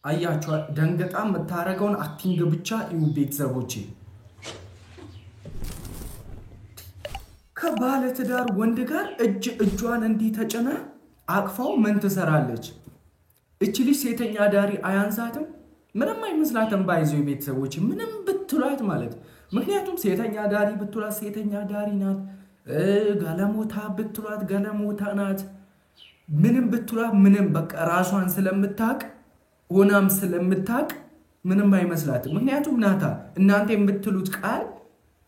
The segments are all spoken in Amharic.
አያችሁ ደንገጣ የምታረገውን አክቲንግ ብቻ እዩ ቤተሰቦቼ። ከባለ ትዳር ወንድ ጋር እጇን እንዲህ ተጭና አቅፋው ምን ትሰራለች? እቺ ልጅ ሴተኛ ዳሪ አያንሳትም? ምንም አይመስላትም። ባይዘው ቤተሰቦቼ ምንም ብትሏት ማለት ምክንያቱም ሴተኛ ዳሪ ብትሏት ሴተኛ ዳሪ ናት። ጋለሞታ ብትሏት ጋለሞታ ናት። ምንም ብትሏት ምንም በቃ ራሷን ስለምታቅ ሆናም ስለምታቅ ምንም አይመስላትም። ምክንያቱም ናታ እናንተ የምትሉት ቃል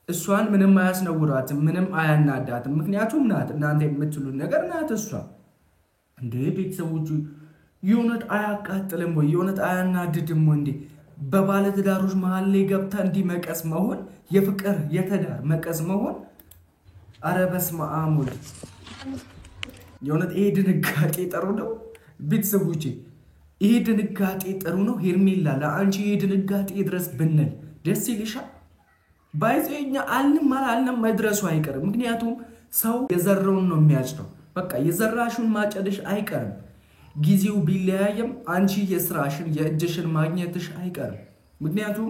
እሷን ምንም አያስነውራትም፣ ምንም አያናዳትም። ምክንያቱም ናት እናንተ የምትሉት ነገር ናት እሷ። እንዴ ቤተሰቦቹ የእውነት አያቃጥልም ወይ? የእውነት አያናድድም ወይ? እንዴ በባለ ትዳሮች መሃል ላይ ገብታ እንዲህ መቀስ መሆን የፍቅር የተዳር መቀስ መሆን አረ በስመ አብ ወልድ። የእውነት ይሄ ድንጋጤ ጥሩ ነው ቤተሰቦቼ፣ ይሄ ድንጋጤ ጥሩ ነው። ሄርሜላ ለአንቺ ይሄ ድንጋጤ ድረስ ብንል ደስ ይልሻል? ባይዘኛ አልንም መድረሱ አይቀርም። ምክንያቱም ሰው የዘራውን ነው የሚያጭደው። በቃ የዘራሽውን ማጨድሽ አይቀርም። ጊዜው ቢለያየም አንቺ የስራሽን የእጅሽን ማግኘትሽ አይቀርም። ምክንያቱም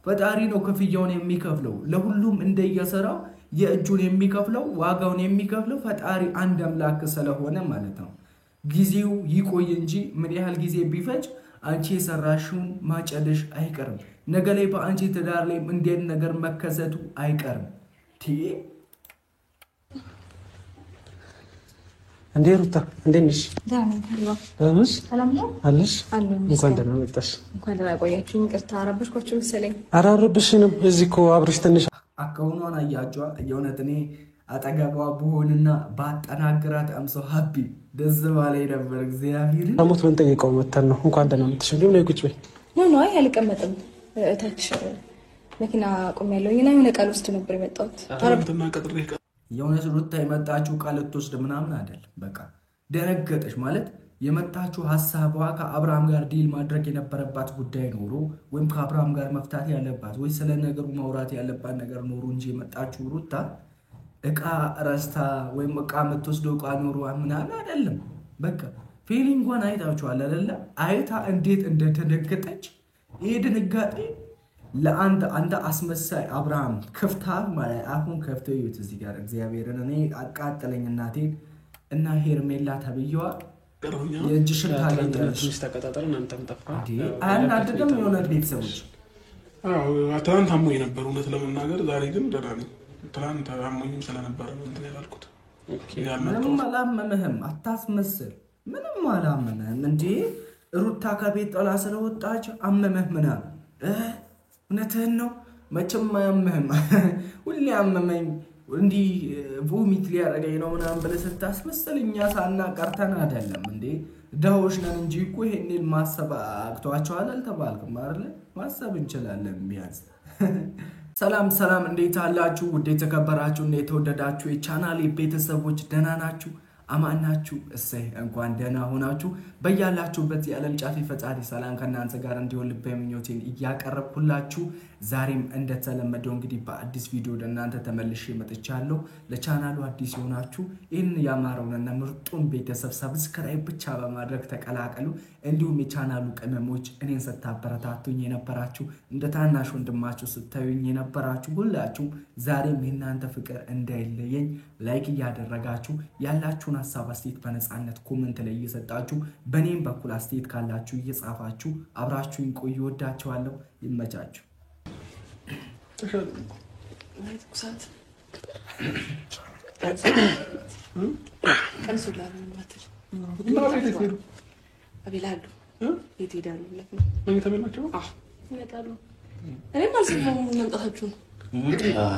ፈጣሪ ነው ክፍያውን የሚከፍለው። ለሁሉም እንደየሰራው የእጁን የሚከፍለው ዋጋውን የሚከፍለው ፈጣሪ አንድ አምላክ ስለሆነ ማለት ነው። ጊዜው ይቆይ እንጂ ምን ያህል ጊዜ ቢፈጅ አንቺ የሰራሽውን ማጨድሽ አይቀርም። ነገ ላይ በአንቺ ትዳር ላይ እንዴት ነገር መከሰቱ አይቀርም። እንዴ ሩታ እንዴት ነሽ? ዳንስ ሰላም ነው አለሽ? እንኳን ደህና መጣሽ። እንኳን ደህና ቆያችሁኝ። ይቅርታ አረበሽኳችሁ መሰለኝ። ኧረ አረበሽንም። እዚህ እኮ አብረሽ ትንሽ አካውኗን አያጇ። የእውነት እኔ አጠገቧ ብሆንና ባጠናግራት አምሰው ሀቢ ደስ ባላይ ነበር። እግዚአብሔር ሞት ምን ጠይቀው መተን ነው። እንኳን ደህና መጣሽ። እንዴ ነው ቁጭ በይ። ኖ አይ አልቀመጥም። እታች መኪና ቆሜያለሁ እና የሆነ ቃል ውስጥ ነበር የመጣሁት። አረብተና ቀጥሬ የእውነት ሩታ የመጣችው ቃል ልትወስድ ምናምን አይደለም። በቃ ደነገጠች ማለት የመጣችው ሀሳቧ ከአብርሃም ጋር ዲል ማድረግ የነበረባት ጉዳይ ኖሮ ወይም ከአብርሃም ጋር መፍታት ያለባት ወይ ስለ ነገሩ ማውራት ያለባት ነገር ኖሮ እንጂ የመጣችው ሩታ እቃ ረስታ ወይም እቃ የምትወስደው እቃ ኖሮ ምናምን አይደለም። በቃ ፊሊንጓን አይታችኋል አይደለ? አይታ እንዴት እንደተደገጠች። ይሄ ድንጋጤ ለአንድ አስመሳይ አብርሃም ክፍታ ማለት አሁን ከፍተው ይዩት እዚህ ጋር እግዚአብሔርን እኔ አቃጠለኝ እናቴን እና ሄርሜላ ተብየዋ የእጅሽን ታገኛለሽ። ተቀጣጠርን አንተም ጠፋ አያናድድም? የሆነ ቤተሰቦች ትናንት አሞኝ ነበር እውነት ለመናገር ዛሬ ግን ደህና ነኝ። ትናንት አሞኝም ስለነበረ እንትን ያላልኩት። ምንም አላመመህም፣ አታስመስል። ምንም አላመመህም። እንዴ ሩታ ከቤት ጥላ ስለወጣች አመመህ ምናምን? እውነትህን ነው። መቼም አያመህም። ሁሌ አመመኝ እንዲህ ቮሚት ሊያደርገኝ ነው ምናምን ብለህ ስታስመስል እኛ ሳናቀርተን አይደለም እንዴ? ደሆች ነን እንጂ እኮ ይሄንን ማሰብ አቅቷቸዋል አልተባልክም አይደል? ማሰብ እንችላለን ቢያንስ። ሰላም እንዴት አላችሁ? ውድ የተከበራችሁ እና የተወደዳችሁ የቻናሌ ቤተሰቦች ደህና ናችሁ? አማን ናችሁ? እሰይ እንኳን ደህና ሆናችሁ። በያላችሁበት የዓለም ጫፍ ፈጣሪ ሰላም ከእናንተ ጋር እንዲሆን ልባዊ ምኞቴን እያቀረብኩላችሁ ዛሬም እንደተለመደው እንግዲህ በአዲስ ቪዲዮ ለእናንተ ተመልሼ መጥቻለሁ። ለቻናሉ አዲስ የሆናችሁ ይህን ያማረውንና ምርጡን ቤተሰብ ሰብስክራይብ ብቻ በማድረግ ተቀላቀሉ። እንዲሁም የቻናሉ ቅመሞች እኔን ስታበረታቱኝ የነበራችሁ እንደ ታናሽ ወንድማችሁ ስታዩኝ የነበራችሁ ሁላችሁም ዛሬም የእናንተ ፍቅር እንዳይለየኝ ላይክ እያደረጋችሁ ያላችሁን ሀሳብ አስተያየት በነፃነት ኮሜንት ላይ እየሰጣችሁ በኔም በኩል አስተያየት ካላችሁ እየጻፋችሁ አብራችሁኝ ቆዩ። ወዳችኋለሁ። ይመቻችሁ።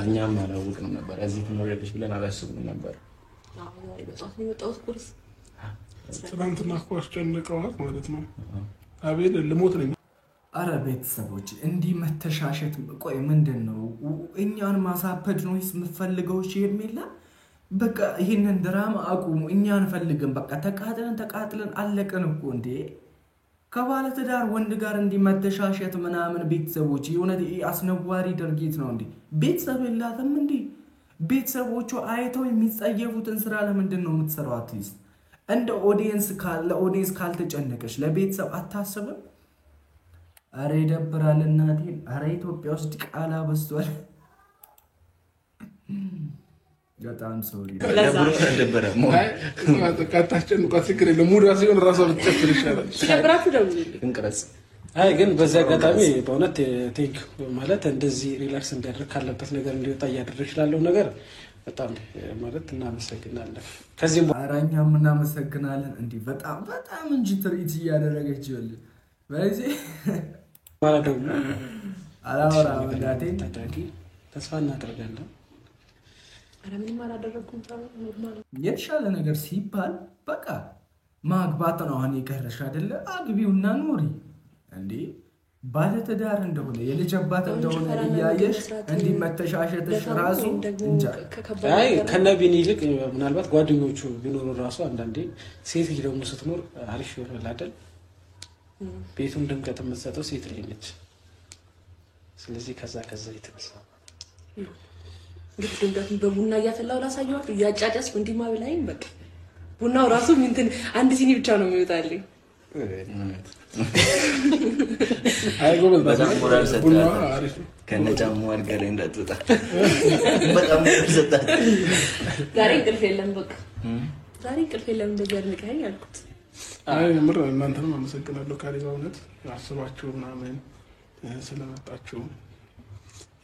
እኛም አላወቅንም ነበር። እዚህ ትኖሪያለሽ ብለን አላሰብንም ነበር። ትናንትና እኮ አስጨንቀዋት ማለት ነው። አቤል ልሞት ነኝ። አረ ቤተሰቦች እንዲህ መተሻሸት ቆይ ምንድን ነው? እኛን ማሳበድ ነው የምትፈልገው? ሄርሜላ በቃ ይህንን ድራማ አቁሙ። እኛ አንፈልግም። በቃ ተቃጥለን አለቀን እኮ እንዴ። ከባለ ትዳር ወንድ ጋር እንዲህ መተሻሸት ምናምን ቤተሰቦች የሆነ አስነዋሪ ድርጊት ነው እንዴ። ቤተሰብ የላትም እንዴ? ቤተሰቦቹ አይተው የሚጸየፉትን ስራ ለምንድን ነው የምትሰራው? አትሊስት እንደ ኦዲየንስ ካልተጨነቀች ለቤተሰብ አታስብም? አረ ይደብራል እናቴን። አረ ኢትዮጵያ ውስጥ ቃላ በዝቷል። በጣም ሶሪ ደበረ ቀጣችን ችግር የለም። ሙድ ሲሆን ራሷ ብትጨፍር ይሻላል። ሲደብራችሁ ደውሉልኝ እንቅረጽ። አይ ግን በዚህ አጋጣሚ በእውነት ቴንክ ማለት እንደዚህ ሪላክስ እንዲያደርግ ካለበት ነገር እንዲወጣ እያደረግሽ ላለው ነገር በጣም ማለት እናመሰግናለን። ከዚህ ኧረ እኛም እናመሰግናለን። እንዲህ በጣም በጣም እንጂ ትርኢት እያደረገች ይኸውልህ በዚህ ማለት ደግሞ አላወራም እናቴን ተስፋ እናደርጋለን። ኧረ ምንም አላደረኩም። ኖርማል የተሻለ ነገር ሲባል በቃ ማግባት ነው አሁን የቀረሽ አይደለ? አግቢውና ኑሪ እንዴ። ባለትዳር እንደሆነ የልጅ አባት እንደሆነ እያየሽ እንዲህ መተሻሸትሽ ራሱ እንጃ። አይ ከነቢን ይልቅ ምናልባት ጓደኞቹ ቢኖሩ ራሱ አንዳንዴ ሴት ልጅ ደግሞ ስትኖር አሪፍ ይሆናል አይደል? ቤቱን ድምቀት የምትሰጠው ሴት ልጅ ነች። ስለዚህ ከዛ የተነሳ እንግዲህ ድምቀቱን በቡና እያፈላሁ ላሳየኋችሁ እያጫጫስኩ እንዲህ ማብላይም በቃ ቡናው ራሱ እንትን አንድ ሲኒ ብቻ ነው የሚወጣልኝ። አይ ጎበዝ በጣም ሞራል ቡና ሰጣት። አሪፍ ከነጫሙ አድጋ ላይ እንዳትወጣ በጣም ሞራል ሰጣት። ዛሬ እንቅልፍ የለም በቃ ዛሬ እንቅልፍ የለም። እንደዚህ አድንቀኸኝ አልኩት። አይ ምር እናንተንም አመሰግናለሁ። ካሪባ እውነት አስባችሁ ምናምን ስለመጣችሁ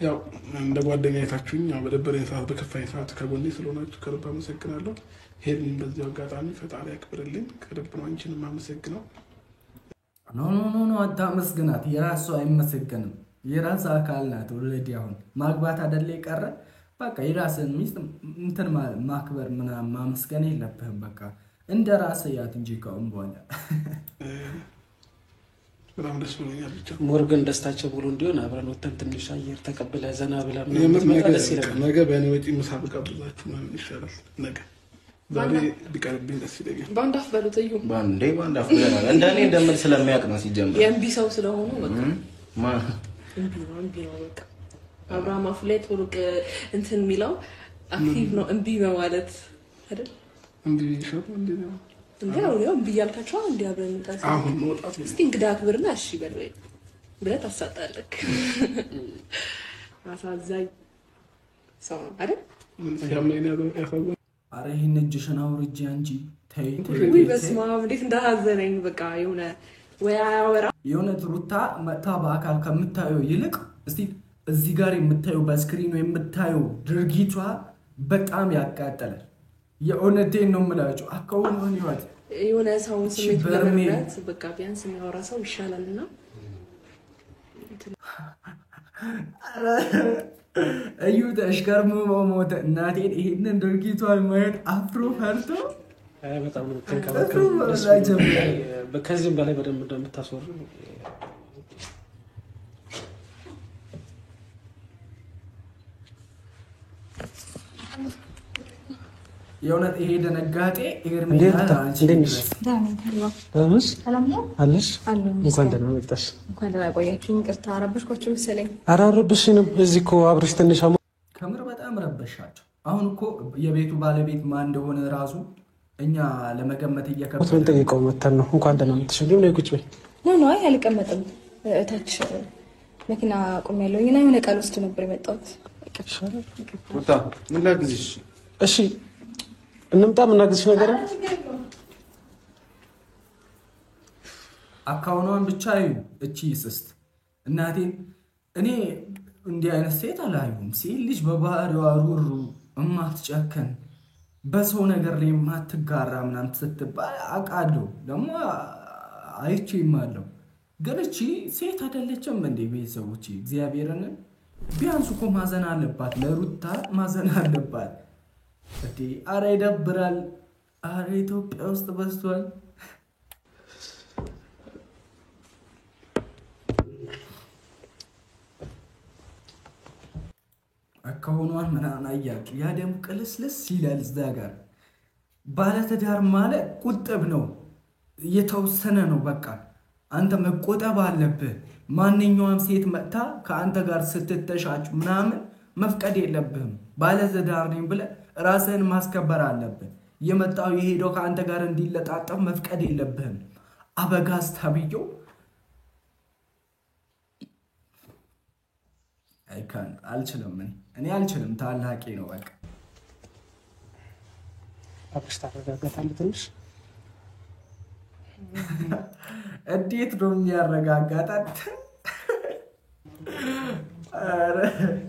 ያው እንደ ጓደኛ አይታችሁኝ ያው በደበረኝ ሰዓት በከፋኝ ሰዓት ከጎኔ ስለሆናችሁ ከልብ አመሰግናለሁ። ሄድን በዚህ አጋጣሚ ፈጣሪ ያክብርልኝ። ከልብ ነው አንቺንም አመሰግነው። ኖ አታመስግናት። የራሷ አይመሰገንም። የራስ አካል ናት። ኦልሬዲ አሁን ማግባት አይደለ የቀረ በቃ የራስን ሚስት እንትን ማክበር ምናምን ማመስገን የለብህም። በቃ እንደ ራስህ ያት እንጂ ከአሁን በኋላ በጣም ደስ ብሎኛል። ብቻ ሞርገን ደስታቸው ብሎ እንዲሆን አብረን ወተን ትንሽ አየር ተቀብለ ዘና ብላ ነገ በእኔ ወጪ ምሳ ብጋብዛችሁ ምናምን ይሻላል። ነገ ዛሬ ቢቀርብኝ ደስ ይለኛል። ባንዳፍ በሉት እዩ ባንዳፍ ብለናል። እንደኔ እንደምን ስለሚያውቅ ነው ሲጀምር የእምቢ ሰው ስለሆኑ በቃ ማን እምቢ ነው በቃ አብርሃም አፉ ላይ ቶሎ እንትን የሚለው አክቲቭ ነው እምቢ በማለት አይደል? እምቢ ሸው እንዴ ነው እንዴው ያው እምቢ ያልካቸው እንዴ አብረን እንጣስ አሁን መውጣት ነው። እስቲ እንግዳ አክብርና እሺ በል ወይ ብለህ ታሳጣለህ። አሳዛኝ ሰው ነው አይደል? ምን ሲያመኝ ነው ያፈው። አረ ይሄን እጅሽን አውርጂ አንቺ ተይ። ወይ በስመ አብ እንዴት እንዳሳዘነኝ በቃ የሆነ ወይ አያወራ የእውነት ሩታ መታ በአካል ከምታየው ይልቅ እስቲ እዚህ ጋር የምታየው በስክሪኑ የምታየው ድርጊቷ በጣም ያቃጠላል። የእውነቴን ነው የምላችሁ። አካውንት ይወጥ የሆነ ሰው ስሜት ለመረዳት በቃ ቢያንስ የሚያወራ ሰው ይሻላልና እዩ ተሽከርሞ ሞተ። እናቴን ይሄንን ድርጊቷን ማየት አፍሮ ፈርቶ በጣም ነው ተንከባከብ። ከዚህም በላይ በደንብ እንደምታስወሩ የእውነት ይሄ ደነጋጤ ኤርሚያ አንቺ እንዴት ነሽ? አለሽ? እንኳን ደህና መጣሽ። እንኳን ደህና ቆያችሁ። ይቅርታ አረበሽኳችሁ መሰለኝ። ኧረ አረብሽንም። እዚህ እኮ አብረሽ ትንሽ ከምር በጣም ረበሻቸው። አሁን እኮ የቤቱ ባለቤት ማን እንደሆነ ራሱ እኛ ለመገመት እየከበደ ጠይቀው መተን ነው። እንኳን ደህና መጣሽ። ግን ነው ቁጭ በይ። ኖ አይ አልቀመጥም። እታች መኪና ቆሜያለሁ እና የሆነ ቃል ውስጥ ነበር የመጣሁት። ሩታ ምን ላግዝሽ? እሺ እንምጣ። የምናግዝሽ ነገር አካውኗን ብቻ እዩ። እቺ ስስት እናቴን እኔ እንዲህ አይነት ሴት አላየሁም። ሴት ልጅ በባህሪዋ ሩሩ እማትጨከን በሰው ነገር ላይ የማትጋራ ምናምን ስትባል አውቃለሁ፣ ደግሞ አይቼም አለሁ። ግን እቺ ሴት አይደለችም እንዴ? ቤተሰቦች እግዚአብሔርን ቢያንስ እኮ ማዘን አለባት። ለሩታ ማዘን አለባት እንዴ! አረ ይደብራል። አረ ኢትዮጵያ ውስጥ በዝቷል። አካውኗን ምናምን አያችሁ። ያ ደግሞ ቅልስልስ ይላል። እዛ ጋር ባለትዳር ማለት ቁጥብ ነው፣ እየተወሰነ ነው። በቃ አንተ መቆጠብ አለብህ። ማንኛውም ሴት መጥታ ከአንተ ጋር ስትተሻጭ ምናምን መፍቀድ የለብህም። ባለትዳር ነኝ ብለህ ራስህን ማስከበር አለብህ። የመጣው የሄደው ከአንተ ጋር እንዲለጣጠፍ መፍቀድ የለብህም። አበጋዝ ተብዬው አይካን አልችልም እኔ አልችልም። ታላቄ ነው በቃ። አብሽ ታረጋጋታለህ ትንሽ። እንዴት ነው የሚያረጋጋታት? አረ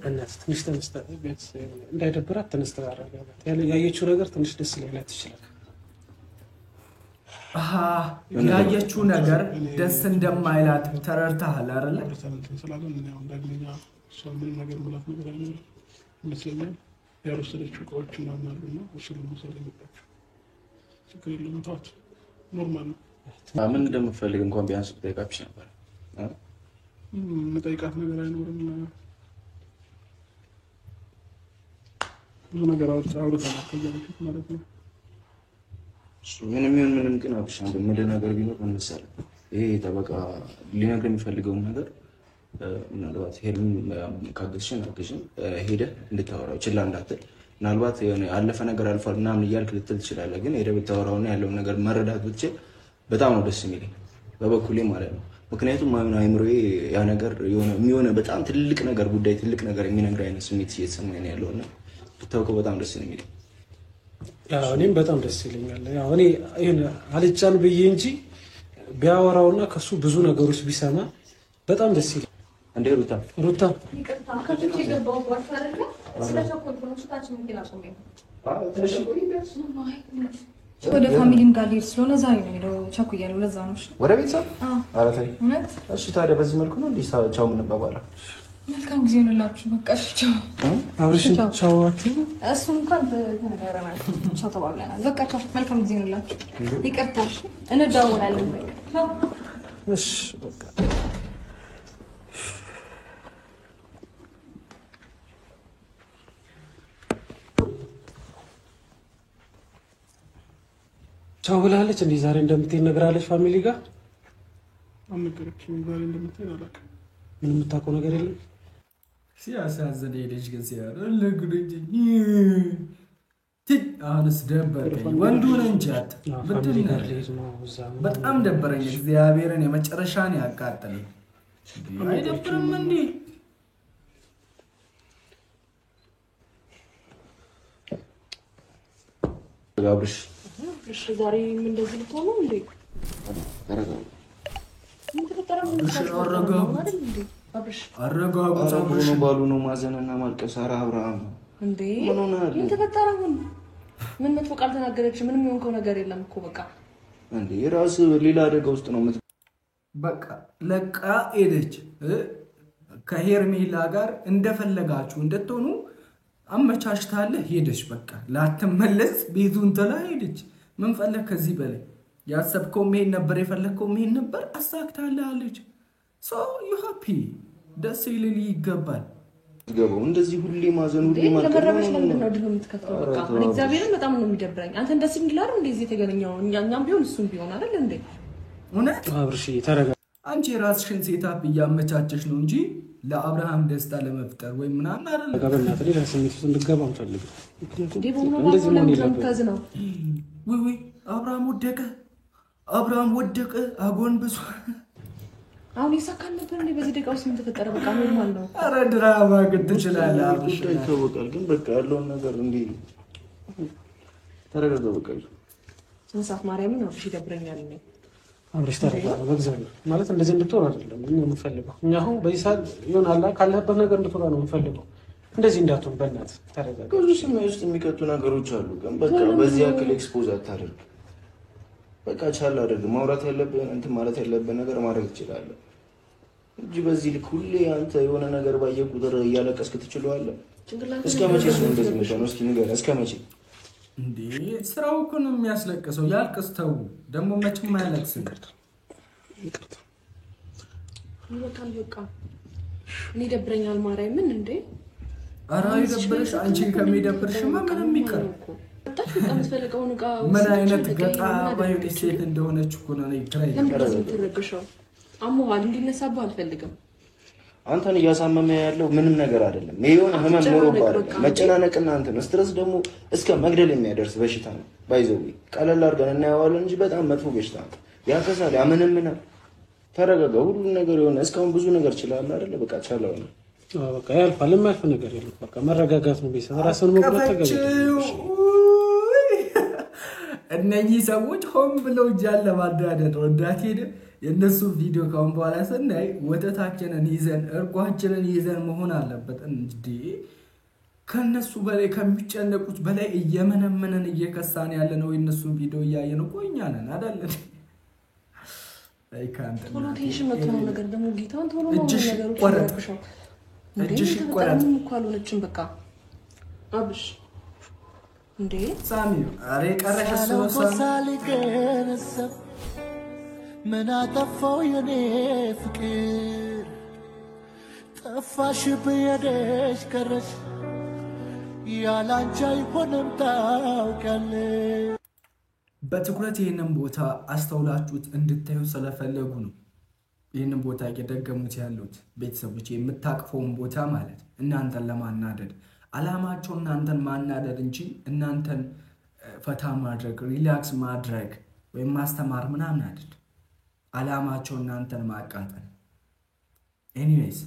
እናት ትንሽ ተነስተ ቤት እንዳይደብራት ተነስተ አረጋጋት። ያየችው ነገር ትንሽ ደስ ሊላት ይችላል። ያየችው ነገር ደስ እንደማይላት ተረድተሃል አይደለ? ዳግመኛ እሷ ምንም ነገር ብላት ነገር አይኖርም ይመስለኛል። ያልወሰደችው እቃዎች ምናምን አሉና እሱ ለመውሰድ የመጣችው ችግር የለም ተዋት፣ ኖርማል ነው። ምን እንደምፈልግ እንኳን ቢያንስ ብጠይቃችሁ ነበር። መጠይቃት ነገር አይኖርም። ብዙ ነገር አውርተናል ከዚያ በፊት ማለት ነው። ምንም ይሁን ምንም ግን አብሻ እንደምልህ ነገር ቢኖር ምን መሰለህ፣ ይሄ ጠበቃ ሊነግር የሚፈልገውን ነገር ምናልባት ሄድን ካገዝሽን አግዝሽን ሄደህ እንድታወራው ችላ እንዳትል። ምናልባት አለፈ ነገር አልፏል ምናምን እያልክ ልትል ትችላለህ፣ ግን ሄደህ ብታወራውና ያለውን ነገር መረዳት ብትችል በጣም ነው ደስ የሚለኝ በበኩሌ ማለት ነው። ምክንያቱም አይምሮዬ ያ ነገር የሆነ በጣም ትልቅ ነገር ጉዳይ ትልቅ ነገር የሚነግር አይነት ስሜት እየተሰማኝ ነው ያለውና ብታውቀው በጣም ደስ ነው የሚለኝ። ያው እኔም በጣም ደስ ይለኛል። ያው እኔ ይሄን አልጫን ብዬ እንጂ ቢያወራውና ከሱ ብዙ ነገሮች ቢሰማ በጣም ደስ ይላል። እንዴ ሩታ ይቅርታ ከፍቼ ገባሁ ባክ አይደለ? ስለቸኮልኩ ነው። ስታችን ምን ይላል? ወደ ፋሚሊም ጋር ልሄድ ስለሆነ ዛሬ ነው ሄደው ቸኩያለሁ። ለዛ ነው። እሺ ወደ ቤተሰብ ኧረ ተይ። እውነት? እሺ ታዲያ በዚህ መልኩ ነው እንዴ ቻው የምንባባለው? መልካም ጊዜ ይሁንላችሁ። በቃ እሺ ቻው። አብርሽን ቻው አትይም? እሱን እንኳን ተነጋግረናል። ቻው ተባብለናል። በቃ ቻው። መልካም ጊዜ ይሁንላችሁ። ይቅርታ እንደዋወላለን። ቻው። እሺ በቃ ቻው ብላለች። እንዴ ዛሬ እንደምትሄድ ነግራለች ፋሚሊ ጋር አልነገረችኝም። ዛሬ እንደምትሄድ አላውቅም። ምንም የምታውቀው ነገር የለም። ሲያሳዝን ሄደች ግን ሲያለግልኝ አሁንስ ደበረኝ። ወንዱ ነህ እንጂ ፋሚሊ ጋር ልሄድ ነው እዛ በጣም ደበረኝ። እግዚአብሔርን የመጨረሻን ያቃጠለኝ። አይደብርም እንዴ? አብርሽ እሺ ዛሬ ምን እንደዚህ ልትሆን ነው እንዴ? ምን ተፈጠረ? አረጋጉ ባሉ ነው ማዘንና ማልቀስ። ኧረ አብርሃም እንዴ ምን ሆነሃል? ምን ተፈጠረ? ምን መጥፎ ቃል ተናገረች? ምንም የሆንከው ነገር የለም እኮ በቃ እንዴ ራስህ ሌላ አደጋ ውስጥ ነው በቃ ለቃ ሄደች። ከሄርሜላ ጋር እንደፈለጋችሁ እንድትሆኑ አመቻችታለህ ሄደች። በቃ ላትመለስ ቤቱን ጥላ ሄደች። ምን ፈለግ ከዚህ በላይ? ያሰብከው መሄድ ነበር፣ የፈለግከው መሄድ ነበር፣ አሳክታለች። ሶ ዩ ሃፒ ደስ ይልል ይገባል። ገባው እንደዚህ ሁሌ ማዘን ሁሌ ማልቀስ ለመረበሽ ለምንድን ነው ድሮ የምትከፍተው? በቃ እግዚአብሔርን በጣም ነው የሚደብረኝ። አንተ እንደስ እንዲላር እንደዚህ የተገናኘው እኛም ቢሆን እሱም ቢሆን አይደል እንዴ? እውነት አብርሽ ተረጋ። አንቺ ራስሽን ሴታፕ እያመቻቸሽ ነው እንጂ ለአብርሃም ደስታ ለመፍጠር ወይ ምናምን አይደለም። ገበናት ሌላ ስሜት ውስጥ እንድገባ አንፈልግም። እንዴ እንደዚህ ምን ይላል ነው? ወይ አብርሃም ወደቀ አጎንብሶ። አሁን ይሳካል ነበር እንዴ? በዚህ ደቂቃ ውስጥ ምን ተፈጠረ? በቃ ኖርማል ነው። ኧረ ድራማ ግን ትችላለህ አብርሽ። ይታወቃል ግን በቃ ያለውን ነገር እንዴ ተረጋጋ። በቃ ስንሳት ማርያምን ነው ይደብረኛል ነው። አብርሽ ተረጋጋ። በእግዚአብሔር ማለት እንደዚህ እንድትሆን አይደለም እኛ የምንፈልገው። እኛ አሁን በዚህ ሰዓት ይሆናል ካለህበት ነገር እንድትወጣ ነው የምንፈልገው። እንደዚህ እንዳትሆን በእናትህ ተረጋጋ። ብዙ ስሜት ውስጥ የሚከቱ ነገሮች አሉ፣ ግን በቃ በዚህ ያክል ኤክስፖዝ አታደርግ። በቃ ቻል አድርግ። ማውራት ያለብን እንትን ማለት ያለብን ነገር ማድረግ ትችላለህ እንጂ በዚህ ልክ ሁሌ አንተ የሆነ ነገር ባየ ቁጥር እያለቀስክ ትችላለህ። እስከ መቼ ነው እንደዚህ የምትሆነው? እስኪ ንገረኝ፣ እስከ መቼ? እንዴ ስራው እኮ ነው የሚያስለቅሰው። ያልቅስ ተው። ደግሞ መቼም አያለቅስም። ይበቃል በቃ። እኔ ደብረኛል ማርያምን እንዴ። ኧረ አይደብርሽ። አንቺን ከሚደብርሽማ ምንም ይቀር። ምን አይነት ገጣ ባይሆን ሴት እንደሆነች እኮ ነው ትራይ ተረጋግሻው። አሞሃል እንዲነሳብህ አልፈልግም። አንተን እያሳመመ ያለው ምንም ነገር አይደለም። የሆነ ህመም ኖሮብህ አይደለም። መጨናነቅና አንተ ነው ስትረስ ደግሞ እስከ መግደል የሚያደርስ በሽታ ነው። ባይዘው ቀለል አድርገን እናየዋለን እንጂ በጣም መጥፎ በሽታ ነው። ያከሳል፣ ያመነምናል። ተረጋጋ። ሁሉ ነገር የሆነ እስካሁን ብዙ ነገር ችላል አይደለ? በቃ ቻለው ነው በቃ ያልፋል። የማያልፍ ነገር የለም። በቃ መረጋጋት ነው። ቤተሰብ ራስን መቁረጥ ተገቢ። እነኚህ ሰዎች ሆን ብለው እጃን ለማዳደድ ወዳት ሄደ። የእነሱ ቪዲዮ ካሁን በኋላ ስናይ ወተታችንን ይዘን እርጓችንን ይዘን መሆን አለበት እንጂ ከነሱ በላይ ከሚጨነቁት በላይ እየመነመነን እየከሳን ያለ ነው። የእነሱን ቪዲዮ እያየን እኮ እኛ ነን አይደል? ቶሎ ቴንሽን መጥተው ነገር ደግሞ ጌታን ቶሎ ነው ነገሩ ቆረጥሽው እጅሽ ቆረጥ እኮ አልሆነችም። በቃ አብሽ እንዴ ሳሚ አሬ ቀረሽ ሶሳሊ ገነሰብ ምን አጠፋው የኔ ፍቅር ጠፋሽ በየደሽ ቀረሽ ያላንቺ አይሆንም ታውቂያለሽ። በትኩረት ይህንን ቦታ አስተውላችሁት እንድታዩ ስለፈለጉ ነው ይህንን ቦታ እየደገሙት ያሉት ቤተሰቦች። የምታቅፈውን ቦታ ማለት እናንተን ለማናደድ አላማቸው እናንተን ማናደድ እንጂ እናንተን ፈታ ማድረግ ሪላክስ ማድረግ ወይም ማስተማር ምናምን አይደል። አላማቸው እናንተን ማቃጠል። ኤኒዌይስ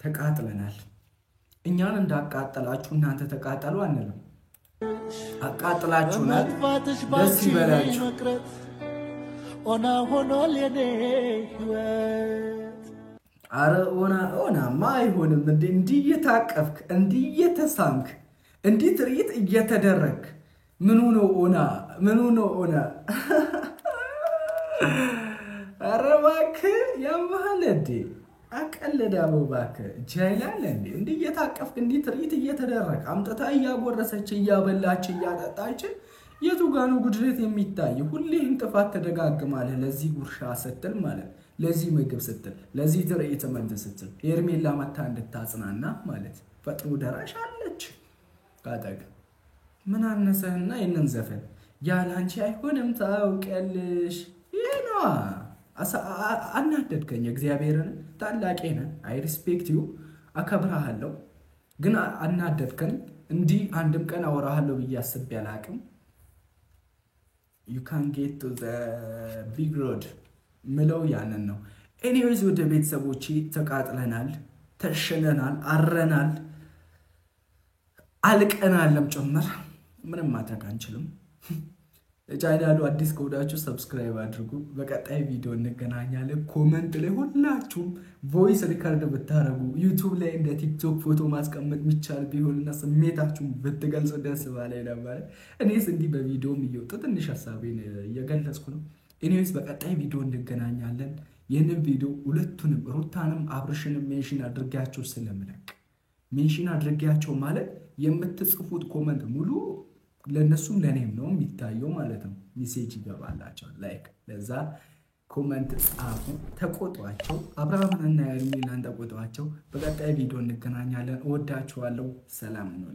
ተቃጥለናል። እኛን እንዳቃጠላችሁ እናንተ ተቃጠሉ አንልም። አቃጥላችሁናል። ደስ ይበላችሁ። ኦና ሆኗል የኔ ህይወት። አረ ኦናማ አይሆንም። እንዲህ እየታቀፍክ እንዲህ እየተሳምክ እንዲህ ትርኢት እየተደረግ ምኑ ነው ኦና? ምኑ ነው ኦና? አረ እባክህ ያመሃል እንዴ? አቀለዳው እባክህ ጃይላል እንዴ? እንዲህ እየታቀፍክ እንዲህ ትርኢት እየተደረግ አምጥታ እያጎረሰች እያበላች እያጠጣች የቱ ጋር ነው ጉድለት የሚታይ? ሁሌ እንጥፋት ተደጋግማለህ። ለዚህ ጉርሻ ስትል ማለት ለዚህ ምግብ ስትል ለዚህ ትርኢት መንተ ስትል ሄርሜላ መታ እንድታጽናና ማለት ፈጥኖ ደራሽ አለች ካጠቅ ምን አነሰህና ይሄንን ዘፈን ያላንቺ አይሆንም ታውቂያለሽ። ይሄ ነው አናደድከኝ። እግዚአብሔርን ታላቄ ነህ። አይ ሪስፔክት ዩ አከብርሃለሁ። ግን አናደድከኝ። እንዲህ አንድም ቀን አወራሃለሁ ብዬ አስቤ አላቅም። you can get to the big road ምለው ያንን ነው። ኤኒዌይዝ ወደ ቤተሰቦቼ ተቃጥለናል፣ ተሸነናል፣ አረናል፣ አልቀናለም ጭምር። ምንም ማድረግ አንችልም። ቻናሉ አዲስ ከሆናችሁ ሰብስክራይብ አድርጉ። በቀጣይ ቪዲዮ እንገናኛለን። ኮመንት ላይ ሁላችሁም ቮይስ ሪከርድ ብታረጉ ዩቲዩብ ላይ እንደ ቲክቶክ ፎቶ ማስቀመጥ የሚቻል ቢሆንና ስሜታችሁን ብትገልጹ ደስ ባለኝ ነበር። እኔስ እንዲህ በቪዲዮም እየወጡ ትንሽ ሀሳቤን እየገለጽኩ ነው። ኤኒዌይስ በቀጣይ ቪዲዮ እንገናኛለን። ይህንን ቪዲዮ ሁለቱንም ሩታንም አብርሽንም ሜንሽን አድርጋቸው ስለምለቅ ሜንሽን አድርጋቸው ማለት የምትጽፉት ኮመንት ሙሉ ለነሱም ለኔም ነው የሚታየው ማለት ነው። ሜሴጅ ይገባላቸዋል። ላይክ ለዛ ኮመንት ጻፉ፣ ተቆጧቸው። አብርሃምንና ሄርሜላን ተቆጧቸው። በቀጣይ ቪዲዮ እንገናኛለን። እወዳችኋለሁ። ሰላም ነው።